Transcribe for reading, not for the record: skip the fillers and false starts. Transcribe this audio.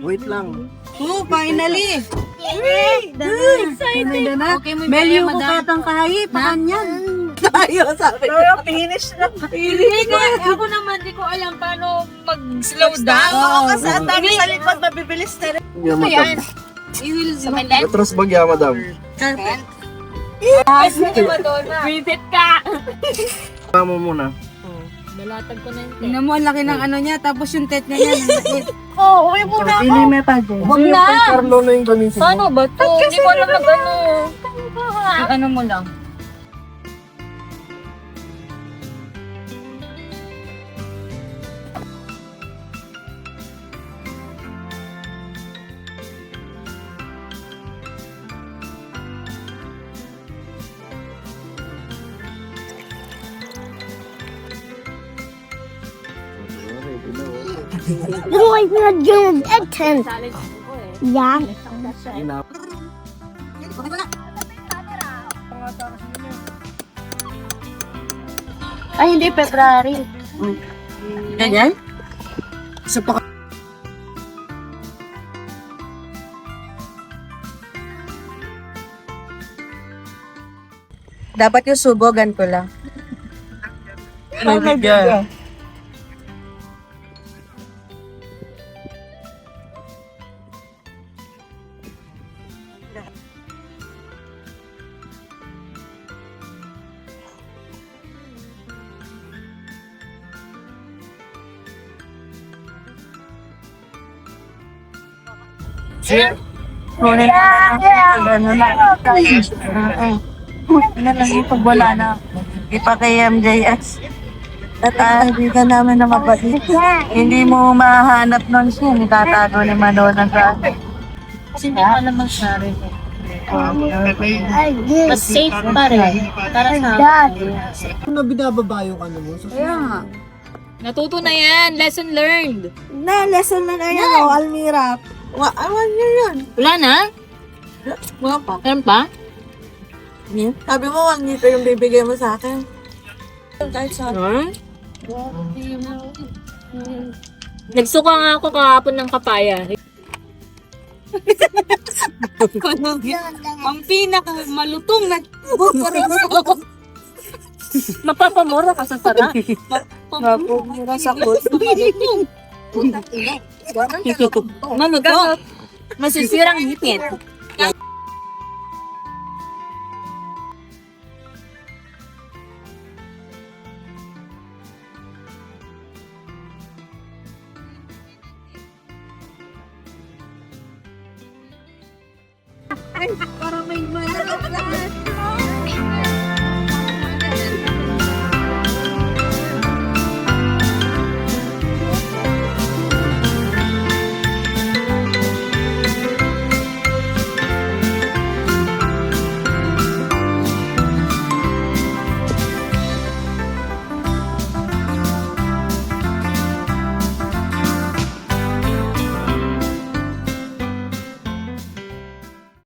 Wait lang. Oh, finally! Excited. Okay, Melyo ko katang kahit, pakan yan. Tayo, sabi ko. Finish na. Hindi ko, ako naman, di ko alam paano mag-slow down. Oo, kasi ang dami sa likod, mabibilis na rin. Ano yan? You will sa my left. Atras bagya, madam. Visit ka! Tama muna. Balatag ko na yung Tingnan mo, ang laki ng ano niya, tapos yung tet niya yan. Oo, uwi muna ako. Pili may pagod. Huwag na! Carlo na yung gamitin mo. Paano ba to? Hindi ko alam mag-ano. Yung ano mo lang. Boy, we're doing action. Yeah. Ay, hindi, February. Ganyan? Sa pa. Dapat yung subo, ganito lang. May bigyan. Ngunit ano na ano lang yung pag wala na ipa kay MJS at hindi ka namin na mabalik hindi mo mahanap nun siya itatago ni Manona sa Kasi hindi ko alam mag-sorry. Mas safe pa rin. Para sa akin. Ano binababa yung ano mo? kaya nga Natuto na yan. Lesson learned. na lesson na na yan o Almira awan nyo yun Wala na? wala pa Meron pa? sabi mo 1 liter yung bibigay mo sa akin kahit sa Nagsuka nga ako kahapon ng kapaya. ang pinaka malutong na Mapapamura ka sa sara. mapumura sa kot Malutong. Masisirang ngipin. parang may malakot